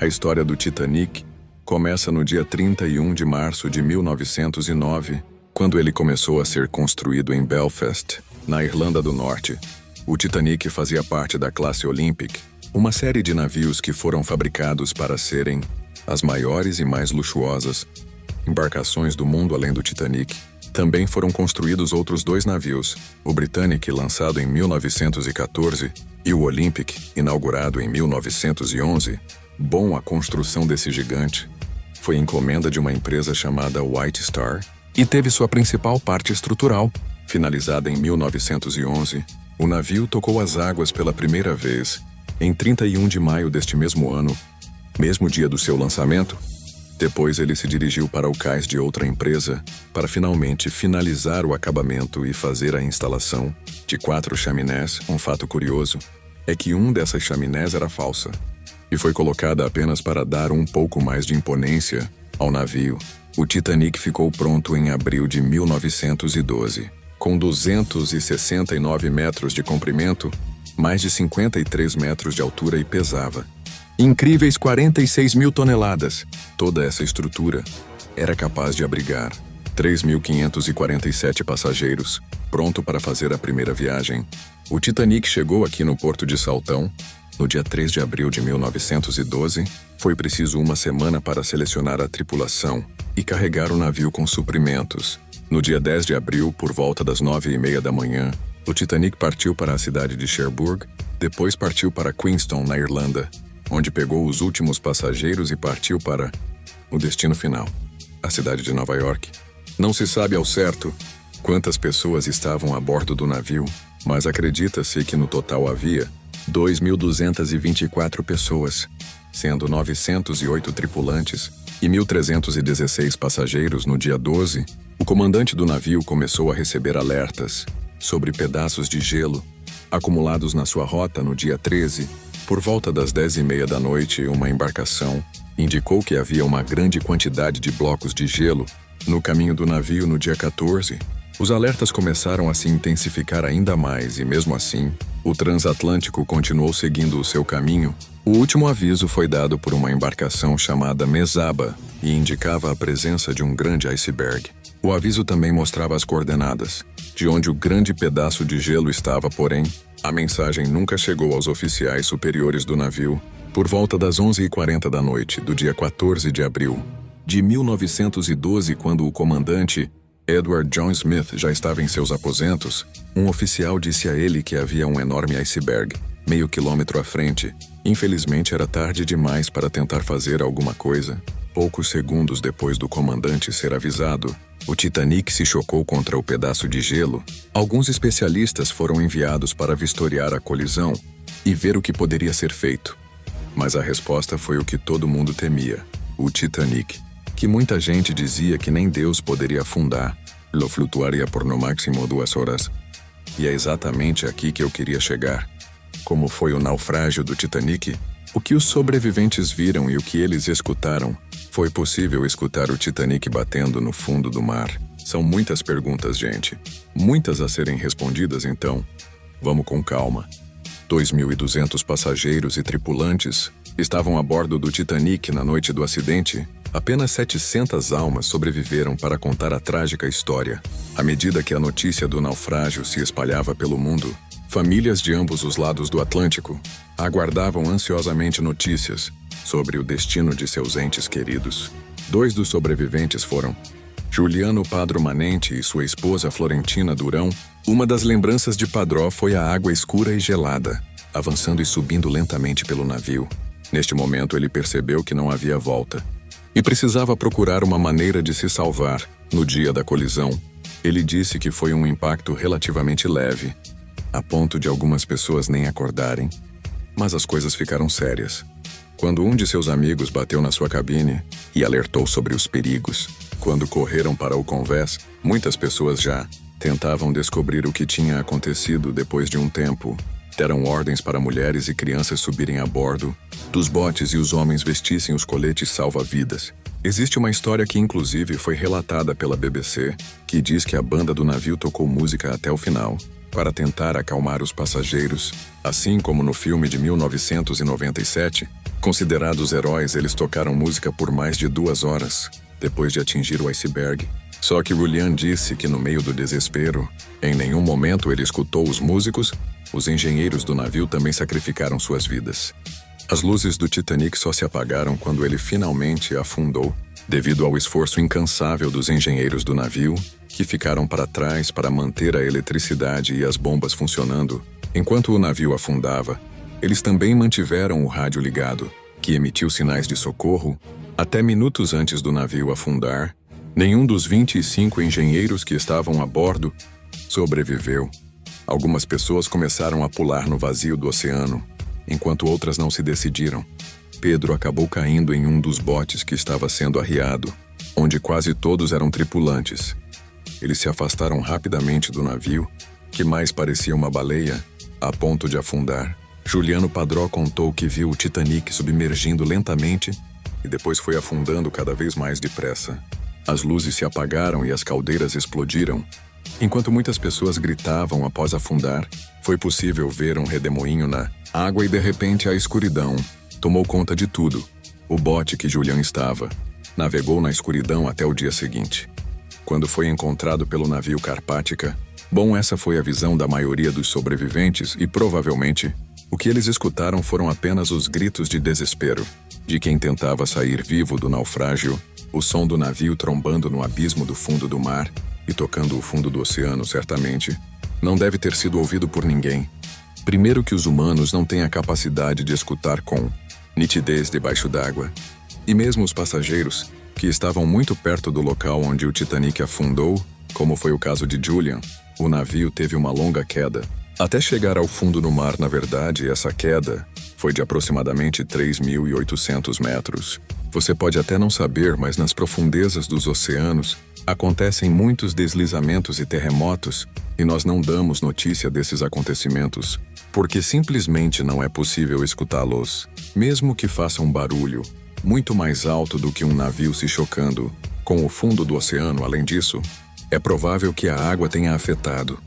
A história do Titanic começa no dia 31 de março de 1909, quando ele começou a ser construído em Belfast, na Irlanda do Norte. O Titanic fazia parte da classe Olympic, uma série de navios que foram fabricados para serem as maiores e mais luxuosas embarcações do mundo além do Titanic. Também foram construídos outros dois navios, o Britannic, lançado em 1914, e o Olympic, inaugurado em 1911. Bom, a construção desse gigante foi encomenda de uma empresa chamada White Star e teve sua principal parte estrutural. Finalizada em 1911, o navio tocou as águas pela primeira vez em 31 de maio deste mesmo ano, mesmo dia do seu lançamento. Depois ele se dirigiu para o cais de outra empresa para finalmente finalizar o acabamento e fazer a instalação de 4 chaminés. Um fato curioso é que uma dessas chaminés era falsa e foi colocada apenas para dar um pouco mais de imponência ao navio. O Titanic ficou pronto em abril de 1912, com 269 metros de comprimento, mais de 53 metros de altura e pesava incríveis 46 mil toneladas. Toda essa estrutura era capaz de abrigar 3.547 passageiros, pronto para fazer a primeira viagem. O Titanic chegou aqui no Porto de Saltão no dia 3 de abril de 1912. Foi preciso uma semana para selecionar a tripulação e carregar o navio com suprimentos. No dia 10 de abril, por volta das 9h30 da manhã, o Titanic partiu para a cidade de Cherbourg, depois partiu para Queenstown, na Irlanda, onde pegou os últimos passageiros e partiu para o destino final, a cidade de Nova York. Não se sabe ao certo quantas pessoas estavam a bordo do navio, mas acredita-se que no total havia 2.224 pessoas, sendo 908 tripulantes e 1.316 passageiros. No dia 12, o comandante do navio começou a receber alertas sobre pedaços de gelo acumulados na sua rota. No dia 13, por volta das 10h30 da noite, uma embarcação indicou que havia uma grande quantidade de blocos de gelo no caminho do navio. No dia 14, os alertas começaram a se intensificar ainda mais e, mesmo assim, o transatlântico continuou seguindo o seu caminho. O último aviso foi dado por uma embarcação chamada Mesaba e indicava a presença de um grande iceberg. O aviso também mostrava as coordenadas de onde o grande pedaço de gelo estava, porém, a mensagem nunca chegou aos oficiais superiores do navio. Por volta das 11h40 da noite do dia 14 de abril de 1912, quando o comandante Edward John Smith já estava em seus aposentos, um oficial disse a ele que havia um enorme iceberg meio quilômetro à frente. Infelizmente era tarde demais para tentar fazer alguma coisa. Poucos segundos depois do comandante ser avisado, o Titanic se chocou contra o pedaço de gelo. Alguns especialistas foram enviados para vistoriar a colisão e ver o que poderia ser feito. Mas a resposta foi o que todo mundo temia: o Titanic, que muita gente dizia que nem Deus poderia afundar, lo flutuaria por no máximo 2 horas. E é exatamente aqui que eu queria chegar. Como foi o naufrágio do Titanic? O que os sobreviventes viram e o que eles escutaram? Foi possível escutar o Titanic batendo no fundo do mar? São muitas perguntas, gente. Muitas a serem respondidas, então vamos com calma. 2.200 passageiros e tripulantes estavam a bordo do Titanic na noite do acidente. Apenas 700 almas sobreviveram para contar a trágica história. À medida que a notícia do naufrágio se espalhava pelo mundo, famílias de ambos os lados do Atlântico aguardavam ansiosamente notícias sobre o destino de seus entes queridos. 2 dos sobreviventes foram Juliano Padro Manente e sua esposa Florentina Durão. Uma das lembranças de Padró foi a água escura e gelada, avançando e subindo lentamente pelo navio. Neste momento ele percebeu que não havia volta e precisava procurar uma maneira de se salvar. No dia da colisão, ele disse que foi um impacto relativamente leve, a ponto de algumas pessoas nem acordarem, mas as coisas ficaram sérias quando um de seus amigos bateu na sua cabine e alertou sobre os perigos. Quando correram para o convés, muitas pessoas já tentavam descobrir o que tinha acontecido. Depois de um tempo, deram ordens para mulheres e crianças subirem a bordo dos botes e os homens vestissem os coletes salva-vidas. Existe uma história que inclusive foi relatada pela BBC, que diz que a banda do navio tocou música até o final, para tentar acalmar os passageiros. Assim como no filme de 1997, Considerados heróis, eles tocaram música por mais de 2 horas, depois de atingir o iceberg. Só que Julian disse que no meio do desespero, em nenhum momento ele escutou os músicos. Os engenheiros do navio também sacrificaram suas vidas. As luzes do Titanic só se apagaram quando ele finalmente afundou, devido ao esforço incansável dos engenheiros do navio, que ficaram para trás para manter a eletricidade e as bombas funcionando. Enquanto o navio afundava, eles também mantiveram o rádio ligado, que emitiu sinais de socorro. Até minutos antes do navio afundar, nenhum dos 25 engenheiros que estavam a bordo sobreviveu. Algumas pessoas começaram a pular no vazio do oceano, enquanto outras não se decidiram. Pedro acabou caindo em um dos botes que estava sendo arriado, onde quase todos eram tripulantes. Eles se afastaram rapidamente do navio, que mais parecia uma baleia, a ponto de afundar. Juliano Padró contou que viu o Titanic submergindo lentamente e depois foi afundando cada vez mais depressa. As luzes se apagaram e as caldeiras explodiram. Enquanto muitas pessoas gritavam após afundar, foi possível ver um redemoinho na água e de repente a escuridão tomou conta de tudo. O bote que Julian estava navegou na escuridão até o dia seguinte, quando foi encontrado pelo navio Carpática. Bom, essa foi a visão da maioria dos sobreviventes e provavelmente o que eles escutaram foram apenas os gritos de desespero de quem tentava sair vivo do naufrágio. O som do navio trombando no abismo do fundo do mar e tocando o fundo do oceano certamente não deve ter sido ouvido por ninguém. Primeiro que os humanos não têm a capacidade de escutar com nitidez debaixo d'água. E mesmo os passageiros, que estavam muito perto do local onde o Titanic afundou, como foi o caso de Julian, o navio teve uma longa queda. Até chegar ao fundo no mar, na verdade, essa queda foi de aproximadamente 3.800 metros. Você pode até não saber, mas nas profundezas dos oceanos acontecem muitos deslizamentos e terremotos, e nós não damos notícia desses acontecimentos, porque simplesmente não é possível escutá-los, mesmo que façam um barulho muito mais alto do que um navio se chocando com o fundo do oceano. Além disso, é provável que a água tenha afetado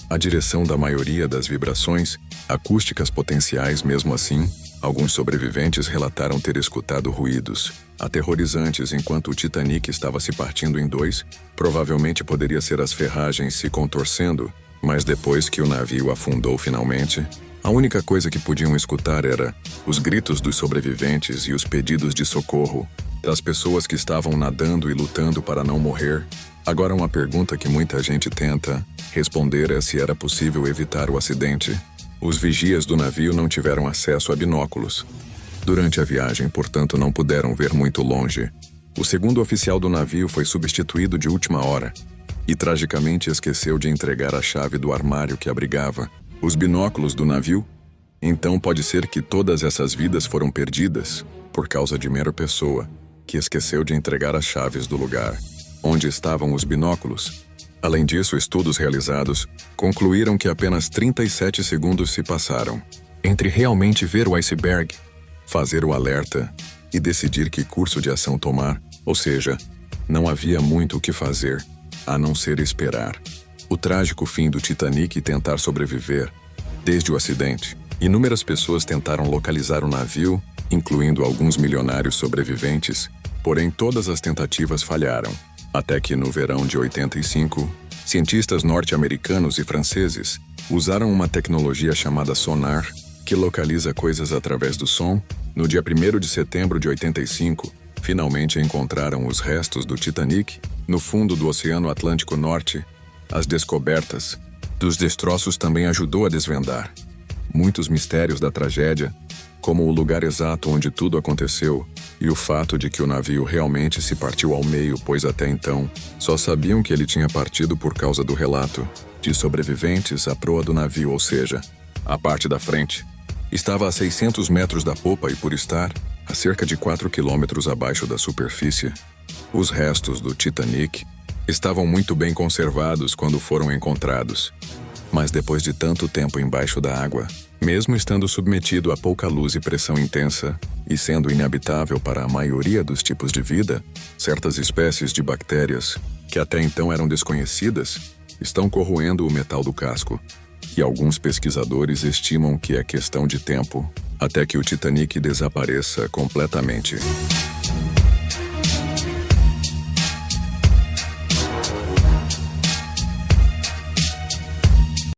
a direção da maioria das vibrações acústicas potenciais. Mesmo assim, alguns sobreviventes relataram ter escutado ruídos aterrorizantes enquanto o Titanic estava se partindo em dois. Provavelmente poderia ser as ferragens se contorcendo, mas depois que o navio afundou finalmente, a única coisa que podiam escutar era os gritos dos sobreviventes e os pedidos de socorro das pessoas que estavam nadando e lutando para não morrer. Agora, uma pergunta que muita gente tenta responder é se era possível evitar o acidente. Os vigias do navio não tiveram acesso a binóculos durante a viagem, portanto não puderam ver muito longe. O segundo oficial do navio foi substituído de última hora e tragicamente esqueceu de entregar a chave do armário que abrigava os binóculos do navio. Então pode ser que todas essas vidas foram perdidas por causa de mera pessoa que esqueceu de entregar as chaves do lugar onde estavam os binóculos. Além disso, estudos realizados concluíram que apenas 37 segundos se passaram entre realmente ver o iceberg, fazer o alerta e decidir que curso de ação tomar, ou seja, não havia muito o que fazer, a não ser esperar o trágico fim do Titanic e tentar sobreviver. Desde o acidente, inúmeras pessoas tentaram localizar o navio, incluindo alguns milionários sobreviventes, porém todas as tentativas falharam. Até que no verão de 85, cientistas norte-americanos e franceses usaram uma tecnologia chamada sonar, que localiza coisas através do som. No dia 1º de setembro de 85, finalmente encontraram os restos do Titanic no fundo do Oceano Atlântico Norte. As descobertas dos destroços também ajudou a desvendar muitos mistérios da tragédia, como o lugar exato onde tudo aconteceu e o fato de que o navio realmente se partiu ao meio, pois até então só sabiam que ele tinha partido por causa do relato de sobreviventes à proa do navio, ou seja, a parte da frente estava a 600 metros da popa e por estar a cerca de 4 quilômetros abaixo da superfície, os restos do Titanic estavam muito bem conservados quando foram encontrados. Mas depois de tanto tempo embaixo da água, mesmo estando submetido a pouca luz e pressão intensa, e sendo inabitável para a maioria dos tipos de vida, certas espécies de bactérias, que até então eram desconhecidas, estão corroendo o metal do casco. E alguns pesquisadores estimam que é questão de tempo até que o Titanic desapareça completamente.